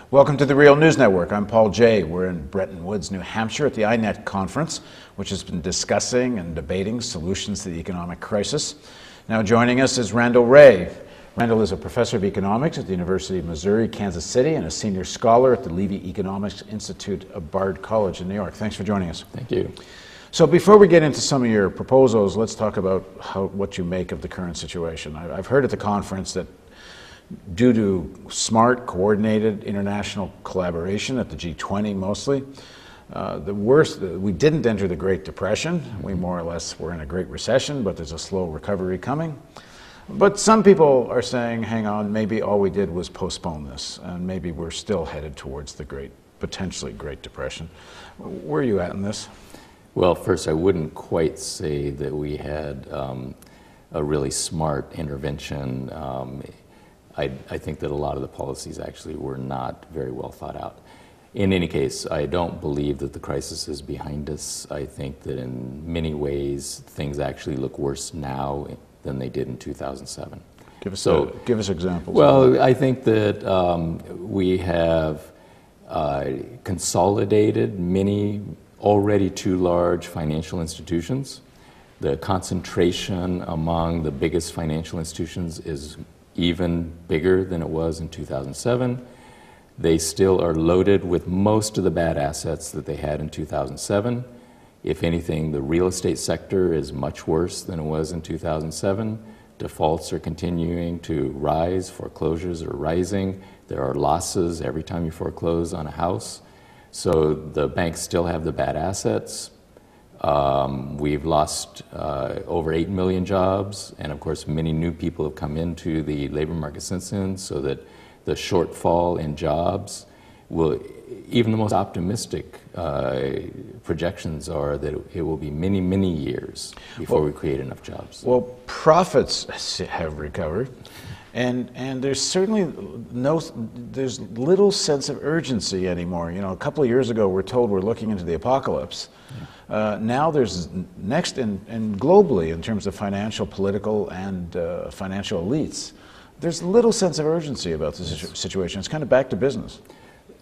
Welcome to the Real News Network. I'm Paul Jay. We're in Bretton Woods, New Hampshire at the INET conference, which has been discussing and debating solutions to the economic crisis. Now joining us is Randall Wray. Randall is a professor of economics at the University of Missouri, Kansas City, and a senior scholar at the Levy Economics Institute of Bard College in New York. Thanks for joining us. Thank you. So before we get into some of your proposals, let's talk about what you make of the current situation. I've heard at the conference that due to smart, coordinated international collaboration at the G20 mostly, we didn't enter the Great Depression. We more or less were in a Great Recession, but there's a slow recovery coming. But some people are saying, hang on, maybe all we did was postpone this, and maybe we're still headed towards the potentially Great Depression. Where are you at in this? Well, first, I wouldn't quite say that we had a really smart intervention. I think that a lot of the policies actually were not very well thought out. In any case, I don't believe that the crisis is behind us. I think that in many ways, things actually look worse now than they did in 2007. Give us examples. Well, I think that we have consolidated many already too large financial institutions. The concentration among the biggest financial institutions is even bigger than it was in 2007. They still are loaded with most of the bad assets that they had in 2007. If anything, the real estate sector is much worse than it was in 2007. Defaults are continuing to rise, foreclosures are rising. There are losses every time you foreclose on a house. So the banks still have the bad assets. We've lost over 8 million jobs, and of course many new people have come into the labor market since then, so that the shortfall in jobs will, even the most optimistic projections are that it will be many, many years before we create enough jobs. Well, profits have recovered. And there's certainly there's little sense of urgency anymore. You know, a couple of years ago we're told we're looking into the apocalypse. Yeah. Now there's and globally in terms of financial, political, and financial elites, there's little sense of urgency about the situation. It's kind of back to business.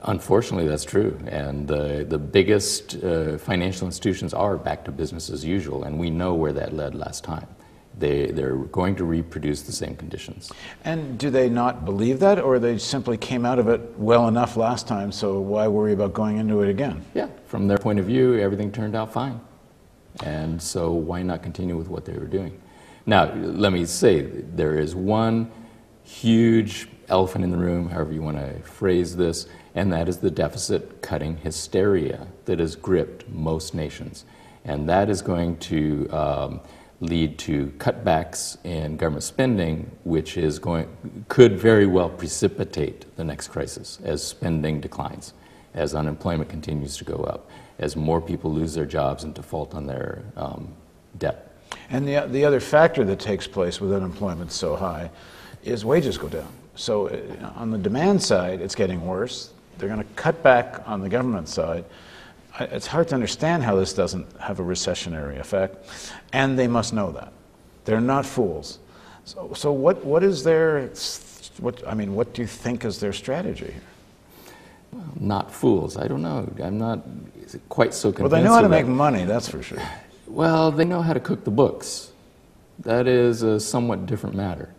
Unfortunately, that's true. And the biggest financial institutions are back to business as usual, and we know where that led last time. They're going to reproduce the same conditions. And do they not believe that, or they simply came out of it well enough last time, so why worry about going into it again? Yeah, from their point of view, everything turned out fine. And so why not continue with what they were doing? Now, let me say, there is one huge elephant in the room, however you want to phrase this, and that is the deficit cutting hysteria that has gripped most nations. And that is going to lead to cutbacks in government spending, which could very well precipitate the next crisis as spending declines, as unemployment continues to go up, as more people lose their jobs and default on their debt. And the other factor that takes place with unemployment so high is wages go down. So on the demand side, it's getting worse. They're going to cut back on the government side. It's hard to understand how this doesn't have a recessionary effect, and they must know that. They're not fools. So what is their, what do you think is their strategy here? Well, not fools. I don't know. I'm not quite so convinced. Well, they know how to make money, that's for sure. Well, they know how to cook the books. That is a somewhat different matter.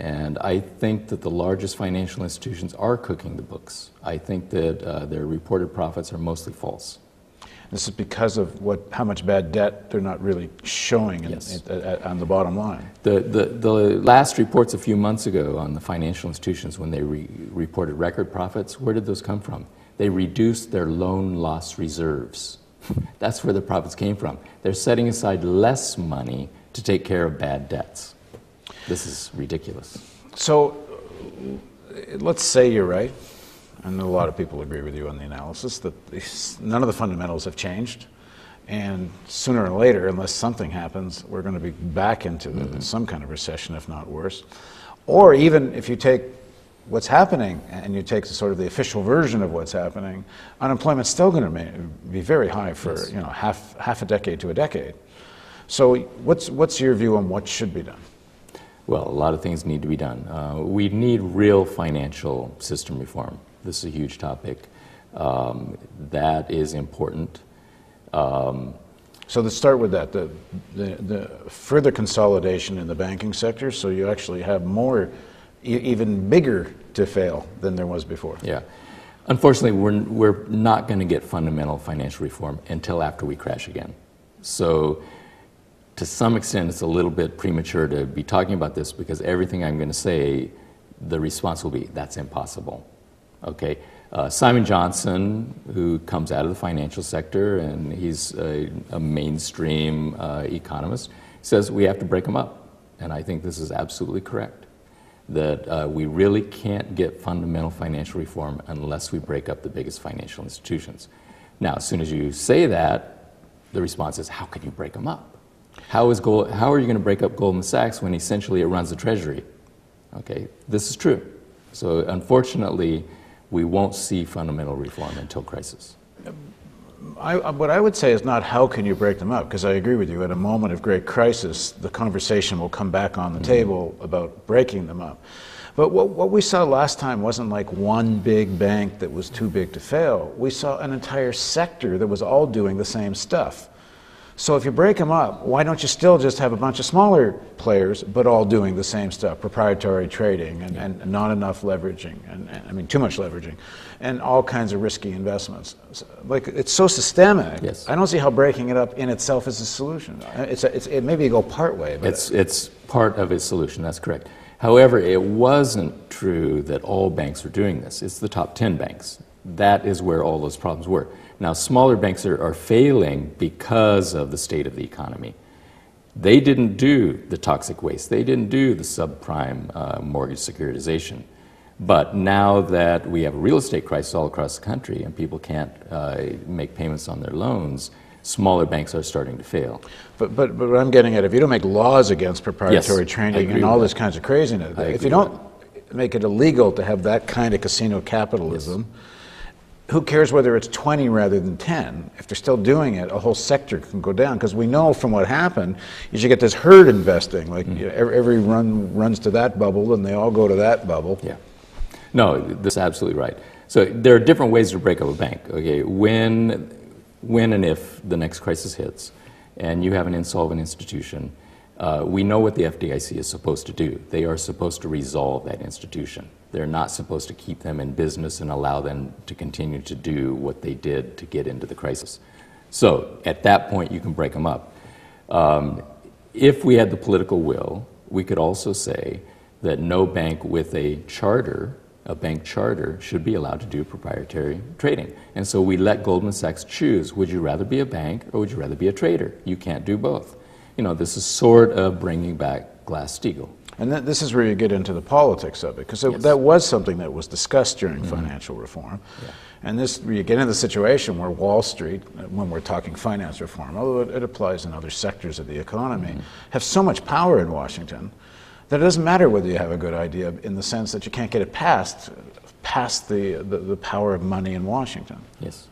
And I think that the largest financial institutions are cooking the books. I think that their reported profits are mostly false. This is because of how much bad debt they're not really showing on the bottom line. The last reports a few months ago on the financial institutions when they reported record profits, where did those come from? They reduced their loan loss reserves. That's where the profits came from. They're setting aside less money to take care of bad debts. This is ridiculous. So let's say you're right. I know a lot of people agree with you on the analysis that none of the fundamentals have changed, and sooner or later, unless something happens, we're going to be back into some kind of recession, if not worse. Or even if you take what's happening and you take sort of the official version of what's happening, unemployment's still going to be very high for half a decade to a decade. So what's your view on what should be done? Well, a lot of things need to be done. We need real financial system reform. This is a huge topic. That is important. So let's start with that, the further consolidation in the banking sector, so you actually have more, even bigger to fail than there was before. Yeah. Unfortunately, we're not going to get fundamental financial reform until after we crash again. So to some extent, it's a little bit premature to be talking about this because everything I'm going to say, the response will be, that's impossible. Okay? Simon Johnson, who comes out of the financial sector, and he's a mainstream economist, says we have to break them up. And I think this is absolutely correct, that we really can't get fundamental financial reform unless we break up the biggest financial institutions. Now, as soon as you say that, the response is, how can you break them up? How are you going to break up Goldman Sachs when essentially it runs the Treasury? Okay, this is true. So unfortunately, we won't see fundamental reform until crisis. What I would say is not how can you break them up, because I agree with you, at a moment of great crisis, the conversation will come back on the table about breaking them up. But what we saw last time wasn't like one big bank that was too big to fail. We saw an entire sector that was all doing the same stuff. So if you break them up, why don't you still just have a bunch of smaller players, but all doing the same stuff, proprietary trading and not enough leveraging, and I mean too much leveraging, and all kinds of risky investments. Like, it's so systemic. Yes. I don't see how breaking it up in itself is a solution. It maybe you go part way, but it's part of a solution. That's correct. However, it wasn't true that all banks were doing this. It's the top 10 banks. That is where all those problems were. Now, smaller banks are failing because of the state of the economy. They didn't do the toxic waste. They didn't do the subprime mortgage securitization. But now that we have a real estate crisis all across the country and people can't make payments on their loans, smaller banks are starting to fail. But what I'm getting at, if you don't make laws against proprietary trading and all this kinds of craziness, if you don't make it illegal to have that kind of casino capitalism, who cares whether it's 20 rather than 10? If they're still doing it, a whole sector can go down. Because we know from what happened, is you get this herd investing. Like every run runs to that bubble, and they all go to that bubble. Yeah. No, that's absolutely right. So there are different ways to break up a bank. Okay, when and if the next crisis hits, and you have an insolvent institution, we know what the FDIC is supposed to do. They are supposed to resolve that institution. They're not supposed to keep them in business and allow them to continue to do what they did to get into the crisis. So at that point, you can break them up. If we had the political will, we could also say that no bank with a bank charter, should be allowed to do proprietary trading. And so we let Goldman Sachs choose, would you rather be a bank or would you rather be a trader? You can't do both. You know, this is sort of bringing back Glass-Steagall. And this is where you get into the politics of it, because that was something that was discussed during financial reform. Yeah. And you get into the situation where Wall Street, when we're talking finance reform, although it applies in other sectors of the economy, have so much power in Washington that it doesn't matter whether you have a good idea, in the sense that you can't get it past the power of money in Washington. Yes.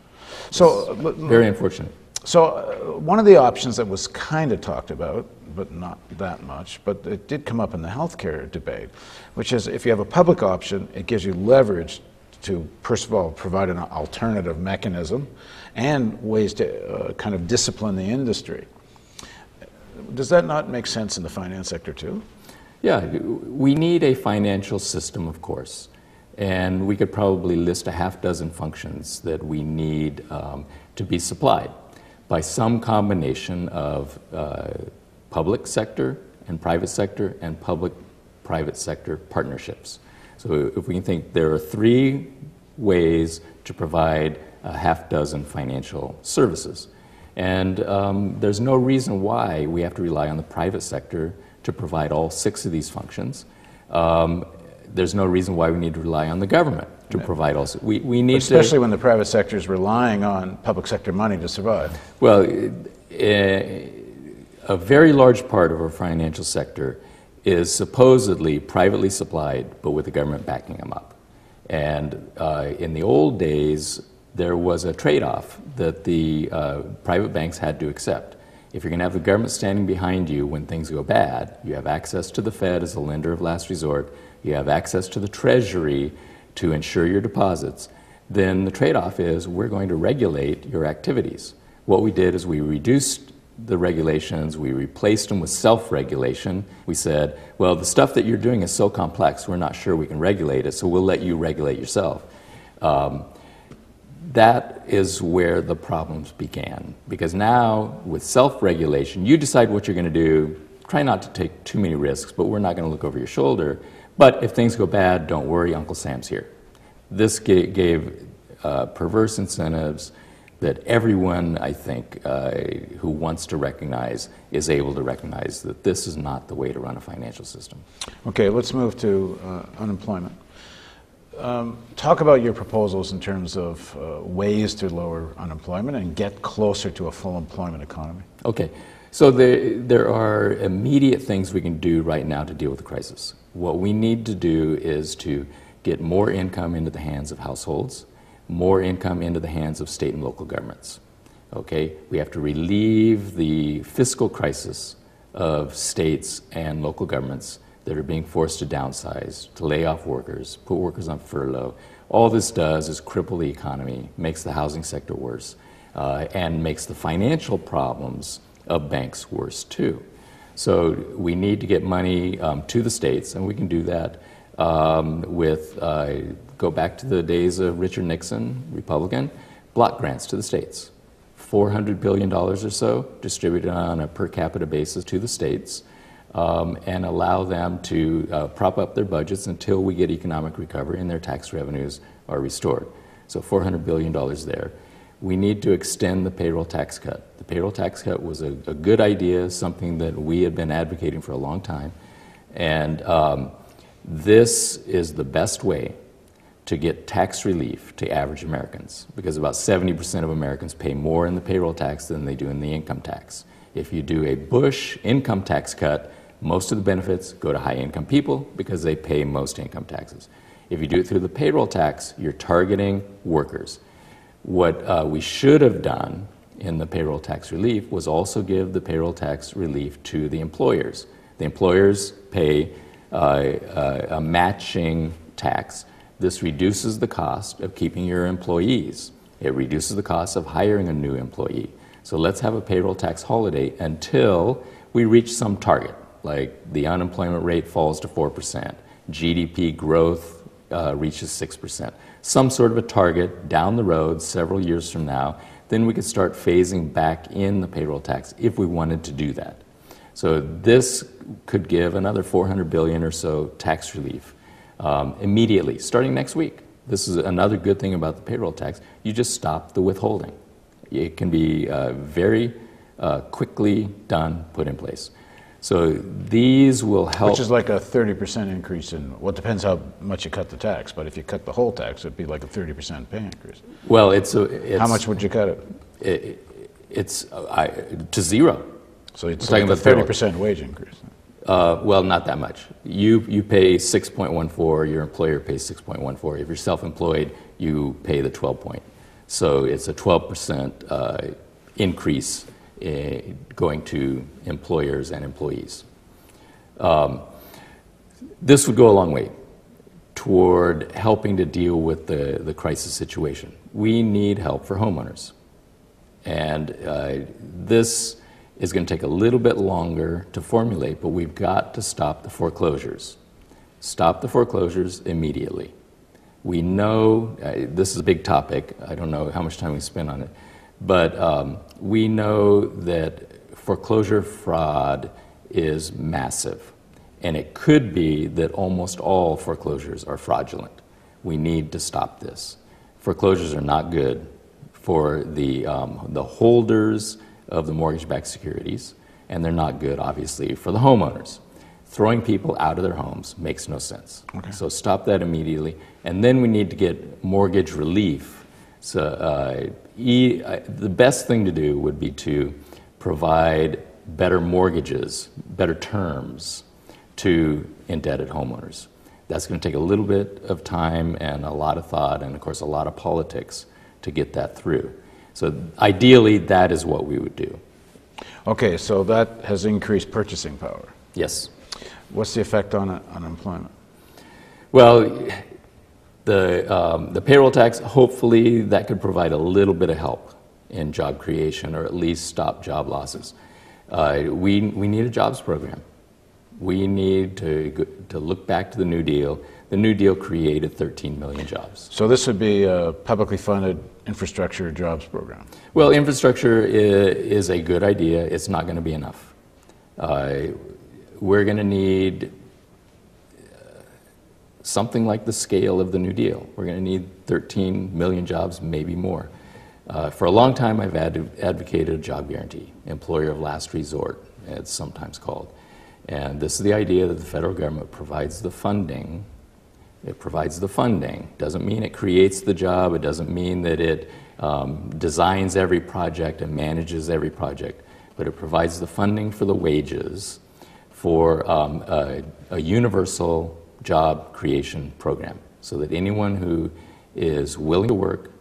So very unfortunate. So one of the options that was kind of talked about, but not that much, but it did come up in the healthcare debate, which is if you have a public option, it gives you leverage to, first of all, provide an alternative mechanism and ways to kind of discipline the industry. Does that not make sense in the finance sector too? Yeah, we need a financial system, of course, and we could probably list a half dozen functions that we need to be supplied by some combination of public sector and public-private sector partnerships. So if we can think, there are 3 ways to provide a half dozen financial services. And there's no reason why we have to rely on the private sector to provide all 6 of these functions. There's no reason why we need to rely on the government to provide all. We need especially when the private sector is relying on public sector money to survive. Well, a very large part of our financial sector is supposedly privately supplied, but with the government backing them up. And in the old days, there was a trade-off that the private banks had to accept. If you're going to have the government standing behind you when things go bad, you have access to the Fed as a lender of last resort, you have access to the Treasury to insure your deposits, then the trade-off is we're going to regulate your activities. What we did is we reduced the regulations, we replaced them with self-regulation. We said, well, the stuff that you're doing is so complex, we're not sure we can regulate it, so we'll let you regulate yourself. That is where the problems began. Because now, with self-regulation, you decide what you're going to do. Try not to take too many risks, but we're not going to look over your shoulder. But if things go bad, don't worry, Uncle Sam's here. This gave perverse incentives that everyone, I think, who wants to recognize is able to recognize that this is not the way to run a financial system. Okay, let's move to unemployment. Talk about your proposals in terms of ways to lower unemployment and get closer to a full employment economy. Okay, so there are immediate things we can do right now to deal with the crisis. What we need to do is to get more income into the hands of households, more income into the hands of state and local governments. Okay, we have to relieve the fiscal crisis of states and local governments that are being forced to downsize, to lay off workers, put workers on furlough. All this does is cripple the economy, makes the housing sector worse, and makes the financial problems of banks worse too. So we need to get money to the states, and we can do that go back to the days of Richard Nixon, Republican, block grants to the states. $400 billion or so distributed on a per capita basis to the states, and allow them to prop up their budgets until we get economic recovery and their tax revenues are restored. So $400 billion there. We need to extend the payroll tax cut. The payroll tax cut was a good idea, something that we had been advocating for a long time. And this is the best way to get tax relief to average Americans, because about 70% of Americans pay more in the payroll tax than they do in the income tax. If you do a Bush income tax cut, most of the benefits go to high-income people because they pay most income taxes. If you do it through the payroll tax, you're targeting workers. What we should have done in the payroll tax relief was also give the payroll tax relief to the employers. The employers pay a matching tax. This reduces the cost of keeping your employees. It reduces the cost of hiring a new employee. So let's have a payroll tax holiday until we reach some target, like the unemployment rate falls to 4%, GDP growth reaches 6%, some sort of a target down the road several years from now. Then we could start phasing back in the payroll tax if we wanted to do that. So this could give another $400 billion or so tax relief immediately, starting next week. This is another good thing about the payroll tax. You just stop the withholding. It can be very quickly done, put in place. So these will help. Which is like a 30% increase in, well, it depends how much you cut the tax, but if you cut the whole tax, it'd be like a 30% pay increase. Well, how much would you cut it? It's to zero. So it's like a 30% wage increase. Well, not that much. You pay 6.14, your employer pays 6.14. If you're self-employed, you pay the 12 point. So it's a 12% increase going to employers and employees. This would go a long way toward helping to deal with the crisis situation. We need help for homeowners. And this is going to take a little bit longer to formulate, but we've got to stop the foreclosures. Stop the foreclosures immediately. We know, this is a big topic, I don't know how much time we spend on it, but we know that foreclosure fraud is massive, and it could be that almost all foreclosures are fraudulent. We need to stop this. Foreclosures are not good for the holders of the mortgage-backed securities, and they're not good, obviously, for the homeowners. Throwing people out of their homes makes no sense. Okay. So stop that immediately. And then we need to get mortgage relief. So the best thing to do would be to provide better mortgages, better terms to indebted homeowners. That's going to take a little bit of time and a lot of thought and, of course, a lot of politics to get that through. So ideally, that is what we would do. Okay, so that has increased purchasing power. Yes. What's the effect on unemployment? Well, The payroll tax, hopefully that could provide a little bit of help in job creation or at least stop job losses. We need a jobs program. We need to look back to the New Deal. The New Deal created 13 million jobs. So this would be a publicly funded infrastructure jobs program. Well, infrastructure is a good idea. It's not going to be enough. We're going to need something like the scale of the New Deal. We're going to need 13 million jobs, maybe more. For a long time, I've advocated a job guarantee, employer of last resort, it's sometimes called. And this is the idea that the federal government provides the funding. It provides the funding. Doesn't mean it creates the job. It doesn't mean that it designs every project and manages every project. But it provides the funding for the wages for a universal job creation program so that anyone who is willing to work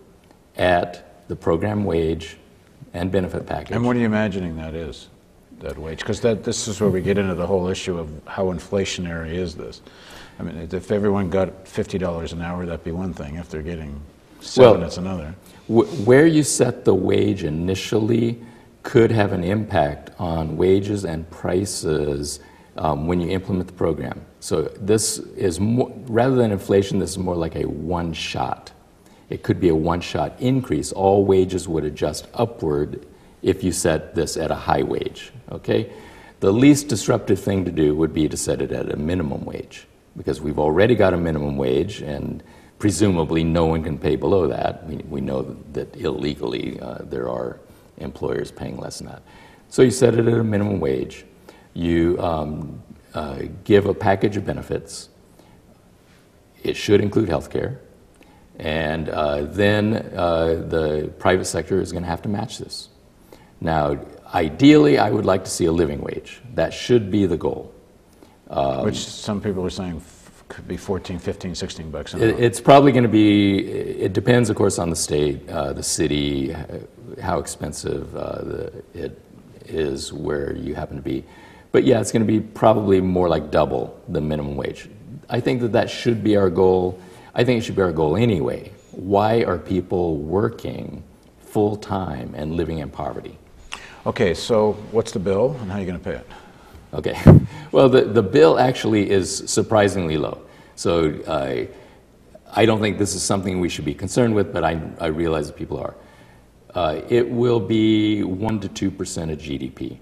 at the program wage and benefit package. And what are you imagining that is, that wage? Because this is where we get into the whole issue of how inflationary is this. I mean, if everyone got $50 an hour, that'd be one thing. If they're getting $7, it's another. Where you set the wage initially could have an impact on wages and prices when you implement the program. So this is more, rather than inflation, this is more like a one-shot. It could be a one-shot increase. All wages would adjust upward if you set this at a high wage, okay? The least disruptive thing to do would be to set it at a minimum wage, because we've already got a minimum wage, and presumably no one can pay below that. We know that illegally there are employers paying less than that. So you set it at a minimum wage. You give a package of benefits. It should include health care. And then the private sector is going to have to match this. Now, ideally, I would like to see a living wage. That should be the goal. Which some people are saying could be 14, 15, 16 bucks an hour. It's probably going to be, it depends, of course, on the state, the city, how expensive it is where you happen to be. But yeah, it's going to be probably more like double the minimum wage. I think that should be our goal. I think it should be our goal anyway. Why are people working full-time and living in poverty? Okay, so what's the bill and how are you going to pay it? Okay, well, the bill actually is surprisingly low. So I don't think this is something we should be concerned with, but I realize that people are. It will be 1% to 2% of GDP.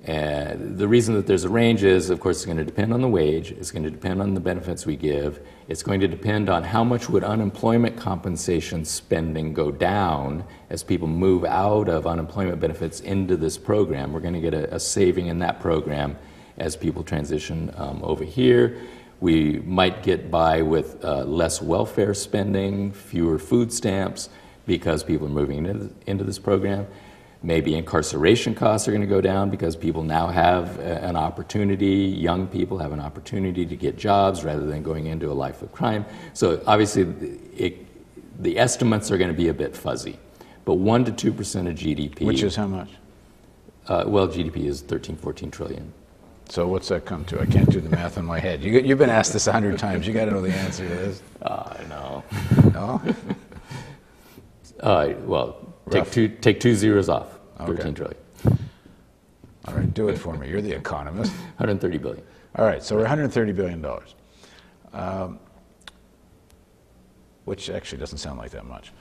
And the reason that there's a range is, of course, it's going to depend on the wage, it's going to depend on the benefits we give, it's going to depend on how much would unemployment compensation spending go down as people move out of unemployment benefits into this program. We're going to get a saving in that program as people transition over here. We might get by with less welfare spending, fewer food stamps, because people are moving into this program. Maybe incarceration costs are going to go down because people now have an opportunity, young people have an opportunity to get jobs rather than going into a life of crime. So obviously the estimates are going to be a bit fuzzy, but 1% to 2% of GDP. Which is how much? Well, GDP is 13, 14 trillion. So what's that come to? I can't do the math in my head. You've been asked this 100 times. You got to know the answer to this. No. No? Well, take two zeros off. 13 trillion. All right, do it for me. You're the economist. 130 billion. All right, so we're $130 billion, which actually doesn't sound like that much.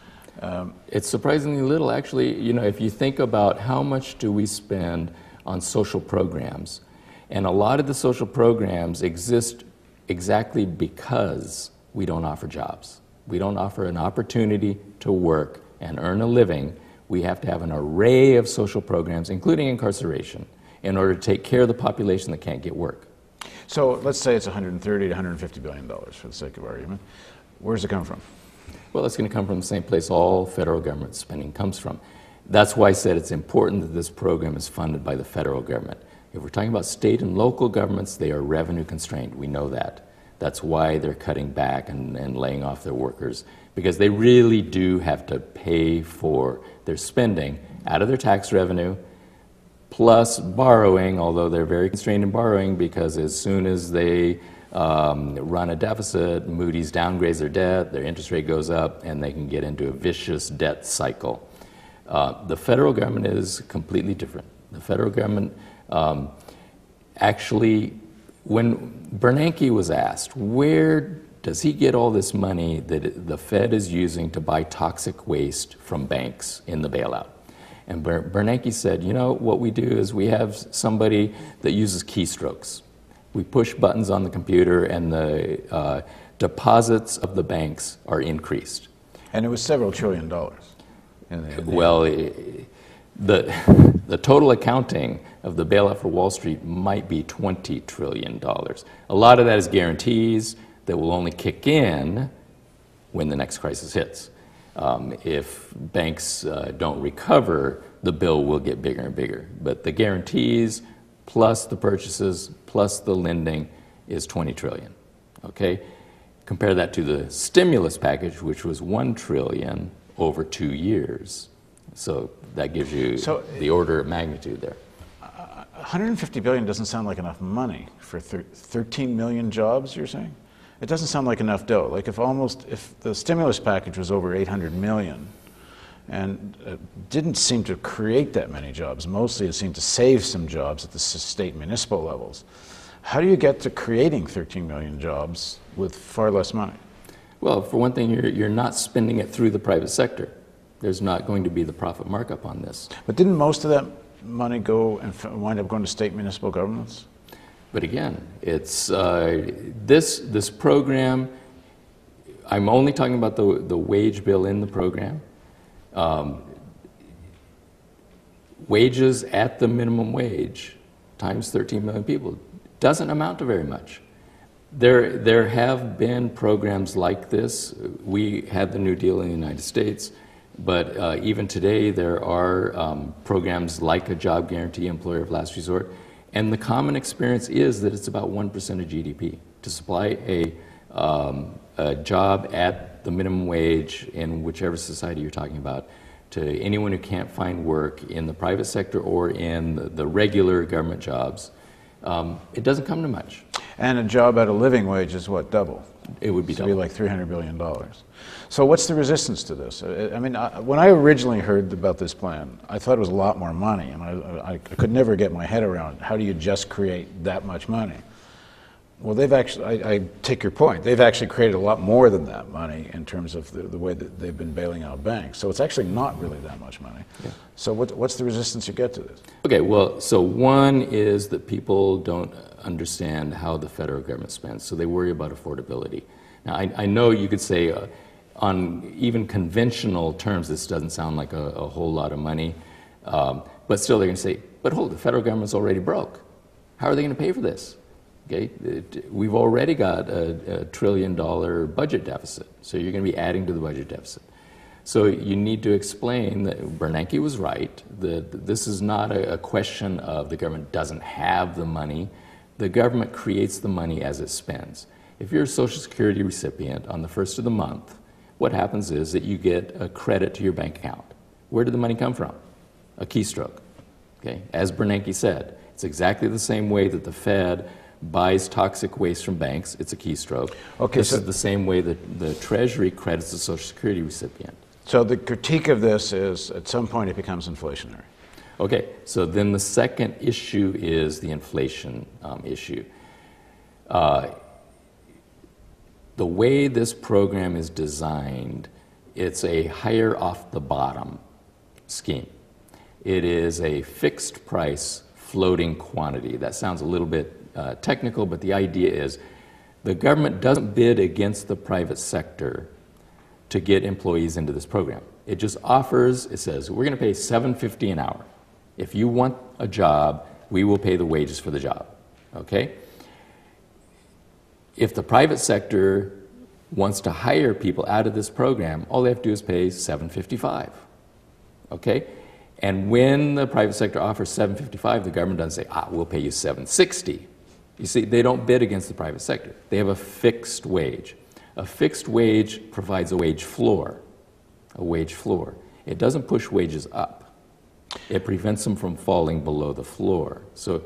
It's surprisingly little, actually. You know, if you think about how much do we spend on social programs, and a lot of the social programs exist exactly because we don't offer jobs. We don't offer an opportunity to work and earn a living. We have to have an array of social programs, including incarceration, in order to take care of the population that can't get work. So let's say it's $130 to $150 billion for the sake of argument. Where's it come from? Well, it's going to come from the same place all federal government spending comes from. That's why I said it's important that this program is funded by the federal government. If we're talking about state and local governments, they are revenue constrained. We know that. That's why they're cutting back and laying off their workers, because they really do have to pay for their spending out of their tax revenue, plus borrowing, although they're very constrained in borrowing, because as soon as they run a deficit, Moody's downgrades their debt, their interest rate goes up, and they can get into a vicious debt cycle. The federal government is completely different. The federal government actually, when Bernanke was asked, where does he get all this money that the Fed is using to buy toxic waste from banks in the bailout? And Bernanke said, you know, what we do is we have somebody that uses keystrokes. We push buttons on the computer and the deposits of the banks are increased. And it was several $trillion. Well, the total accounting of the bailout for Wall Street might be $20 trillion. A lot of that is guarantees that will only kick in when the next crisis hits. If banks don't recover, the bill will get bigger and bigger. But the guarantees plus the purchases plus the lending is $20 trillion. Okay? Compare that to the stimulus package, which was $1 trillion over 2 years. So that gives you the order of magnitude there. $150 billion doesn't sound like enough money for 13 million jobs, you're saying? It doesn't sound like enough dough. Like if the stimulus package was over 800 million and didn't seem to create that many jobs, mostly it seemed to save some jobs at the state and municipal levels. How do you get to creating 13 million jobs with far less money? Well, for one thing, you're not spending it through the private sector. There's not going to be the profit markup on this. But didn't most of that money go and wind up going to state municipal governments? But again, it's this program. I'm only talking about the wage bill in the program. Wages at the minimum wage times 13 million people doesn't amount to very much. There have been programs like this. We had the New Deal in the United States, but even today there are programs like a job guarantee, employer of last resort. And the common experience is that it's about 1% of GDP to supply a job at the minimum wage in whichever society you're talking about to anyone who can't find work in the private sector or in the regular government jobs. It doesn't come to much. And a job at a living wage is what, double? It would be double. It would be like $300 billion. So what's the resistance to this? I mean, when I originally heard about this plan, I thought it was a lot more money, and I could never get my head around how do you just create that much money? Well, they've actually, I take your point, they've actually created a lot more than that money in terms of the way that they've been bailing out banks. So it's actually not really that much money. Yeah. So what's the resistance you get to this? Okay, well, so one is that people don't understand how the federal government spends, so they worry about affordability. Now, I know you could say on even conventional terms, this doesn't sound like a whole lot of money, but still they're going to say, but hold, the federal government's already broke. How are they going to pay for this? Okay, we've already got a $1 trillion budget deficit, so you're going to be adding to the budget deficit. So you need to explain that Bernanke was right, that this is not a question of the government doesn't have the money. The government creates the money as it spends. If you're a Social Security recipient on the first of the month, what happens is that you get a credit to your bank account. Where did the money come from? A keystroke. Okay? As Bernanke said, it's exactly the same way that the Fed buys toxic waste from banks. It's a keystroke. Okay, this is the same way that the Treasury credits the Social Security recipient. So the critique of this is at some point it becomes inflationary. Okay, so then the second issue is the inflation issue. The way this program is designed, it's a higher off the bottom scheme. It is a fixed price floating quantity. That sounds a little bit technical, but the idea is the government doesn't bid against the private sector to get employees into this program. It just offers, it says, we're going to pay $7.50 an hour. If you want a job, we will pay the wages for the job, okay? If the private sector wants to hire people out of this program, all they have to do is pay $7.55, okay? And when the private sector offers $7.55, the government doesn't say, we'll pay you $7.60. You see, they don't bid against the private sector. They have a fixed wage. A fixed wage provides a wage floor, It doesn't push wages up. It prevents them from falling below the floor. So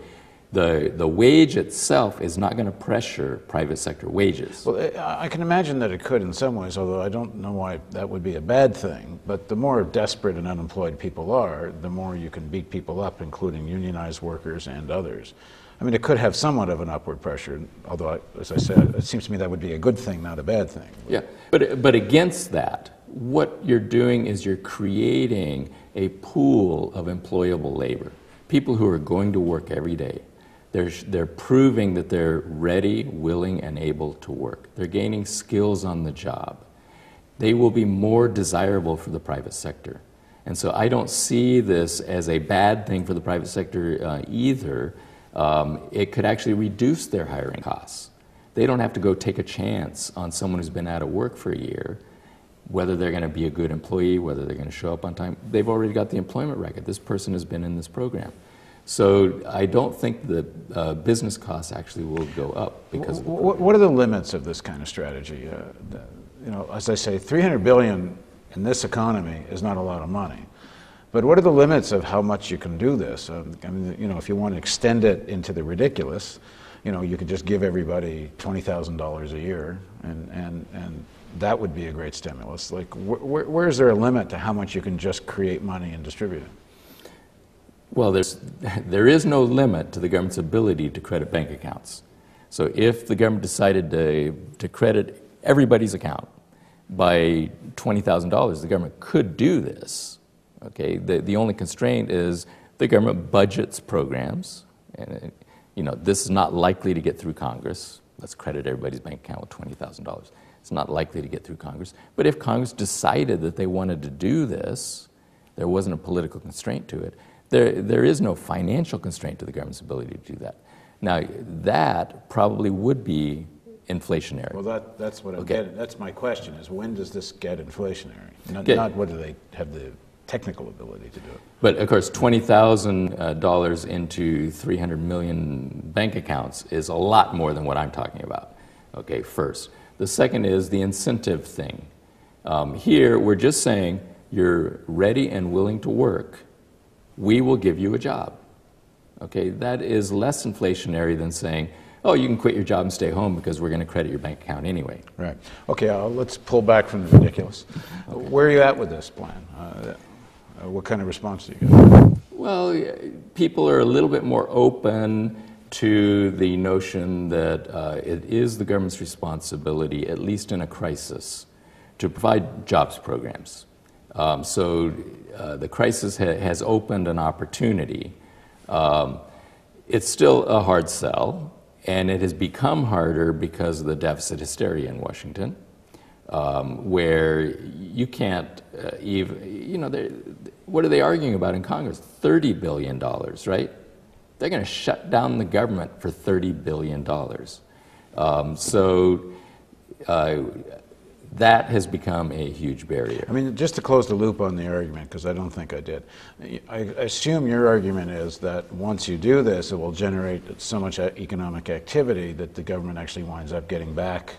The wage itself is not going to pressure private sector wages. Well, I can imagine that it could in some ways, although I don't know why that would be a bad thing. But the more desperate and unemployed people are, the more you can beat people up, including unionized workers and others. I mean, it could have somewhat of an upward pressure, although, as I said, it seems to me that would be a good thing, not a bad thing. Yeah, but against that, what you're doing is you're creating a pool of employable labor, people who are going to work every day. They're proving that they're ready, willing, and able to work. They're gaining skills on the job. They will be more desirable for the private sector. And so I don't see this as a bad thing for the private sector either. It could actually reduce their hiring costs. They don't have to go take a chance on someone who's been out of work for a year, whether they're going to be a good employee, whether they're going to show up on time. They've already got the employment record. This person has been in this program. So I don't think the business costs actually will go up because of the program. What are the limits of this kind of strategy? You know, as I say, $300 billion in this economy is not a lot of money. But what are the limits of how much you can do this? I mean, you know, if you want to extend it into the ridiculous, you know, you could just give everybody $20,000 a year, and that would be a great stimulus. Like, where is there a limit to how much you can just create money and distribute it? Well, there is no limit to the government's ability to credit bank accounts. So if the government decided to credit everybody's account by $20,000, the government could do this. Okay, the only constraint is the government budgets programs, and you know, this is not likely to get through Congress. Let's credit everybody's bank account with $20,000. It's not likely to get through Congress. But if Congress decided that they wanted to do this, there wasn't a political constraint to it. There is no financial constraint to the government's ability to do that. Now, that probably would be inflationary. Well, that's what I'm getting. That's my question, is when does this get inflationary? Not what do they have the technical ability to do it. But of course, $20,000 into 300 million bank accounts is a lot more than what I'm talking about. Okay, first. The second is the incentive thing. Here, we're just saying you're ready and willing to work. We will give you a job. Okay, that is less inflationary than saying, oh, you can quit your job and stay home because we're going to credit your bank account anyway. Right. Okay, let's pull back from the ridiculous. Okay. Where are you at with this plan? What kind of response do you get? Well, people are a little bit more open to the notion that it is the government's responsibility, at least in a crisis, to provide jobs programs. So the crisis has opened an opportunity. It's still a hard sell, and it has become harder because of the deficit hysteria in Washington, where you can't even, you know, what are they arguing about in Congress? $30 billion, right? They're going to shut down the government for $30 billion. That has become a huge barrier. I mean, just to close the loop on the argument, because I don't think I did, I assume your argument is that once you do this, it will generate so much economic activity that the government actually winds up getting back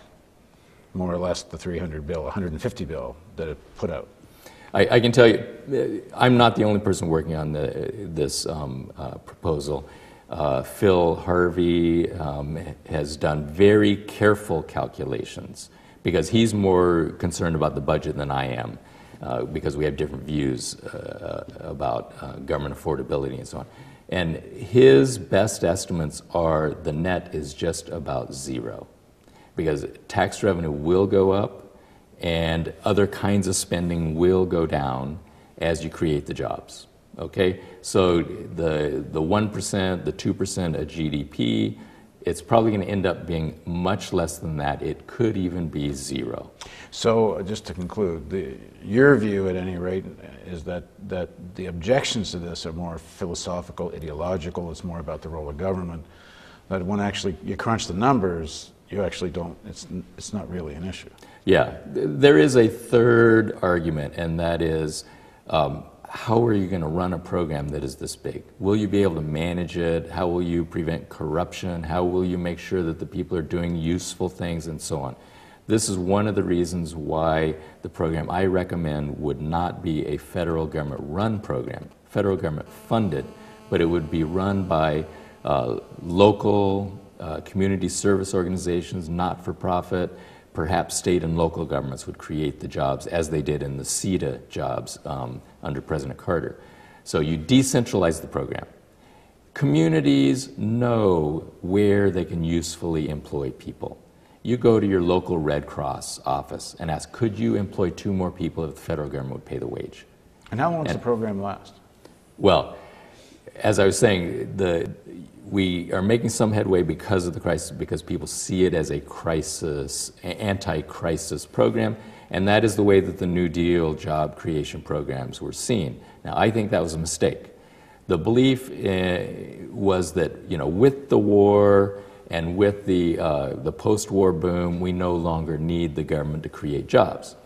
more or less the 150 bill that it put out. I can tell you, I'm not the only person working on this proposal. Phil Harvey has done very careful calculations because he's more concerned about the budget than I am, because we have different views about government affordability and so on. And his best estimates are the net is just about zero, because tax revenue will go up and other kinds of spending will go down as you create the jobs. Okay, so the 1%, the 2% of GDP, it's probably going to end up being much less than that. It could even be zero. So just to conclude, your view at any rate is that the objections to this are more philosophical, ideological. It's more about the role of government. That when actually you crunch the numbers, you actually don't, it's not really an issue. Yeah, there is a third argument, and that is, how are you going to run a program that is this big? Will you be able to manage it? How will you prevent corruption? How will you make sure that the people are doing useful things and so on? This is one of the reasons why the program I recommend would not be a federal government run program, federal government funded, but it would be run by local community service organizations, not-for-profit, perhaps state and local governments would create the jobs as they did in the CETA jobs under President Carter. So you decentralize the program. Communities know where they can usefully employ people. You go to your local Red Cross office and ask, could you employ 2 more people if the federal government would pay the wage? And how long does the program last? Well, as I was saying, we are making some headway because of the crisis, because people see it as a crisis, anti-crisis program, and that is the way that the New Deal job creation programs were seen. Now, I think that was a mistake. The belief was that, you know, with the war and with the post-war boom, we no longer need the government to create jobs.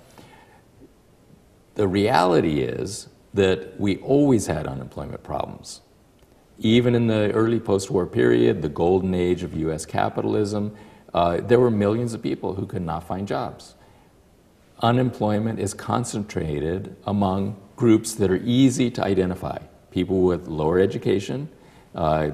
The reality is that we always had unemployment problems. Even in the early post-war period, the golden age of U.S. capitalism, there were millions of people who could not find jobs. Unemployment is concentrated among groups that are easy to identify. People with lower education,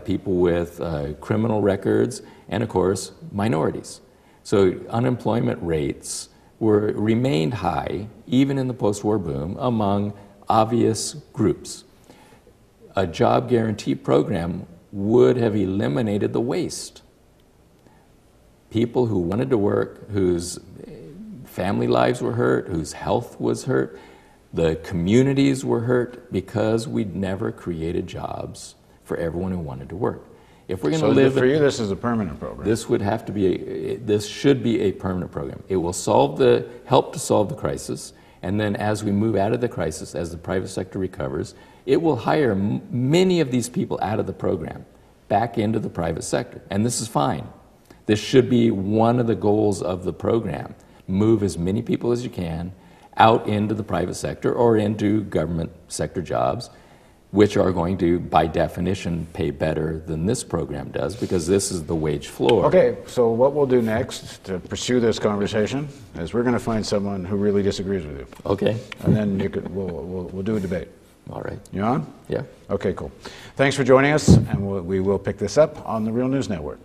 people with criminal records, and of course, minorities. So unemployment rates remained high, even in the post-war boom, among obvious groups. A job guarantee program would have eliminated the waste. People who wanted to work, whose family lives were hurt, whose health was hurt, the communities were hurt because we'd never created jobs for everyone who wanted to work. If we're going to live, for you, this is a permanent program. This would have to be. This should be a permanent program. It will help to solve the crisis, and then as we move out of the crisis, as the private sector recovers, it will hire many of these people out of the program back into the private sector, and this is fine. This should be one of the goals of the program. Move as many people as you can out into the private sector or into government sector jobs, which are going to, by definition, pay better than this program does, because this is the wage floor. Okay, so what we'll do next to pursue this conversation is we're going to find someone who really disagrees with you. Okay. And then we'll do a debate. All right. You on? Yeah. Okay, cool. Thanks for joining us, and we will pick this up on the Real News Network.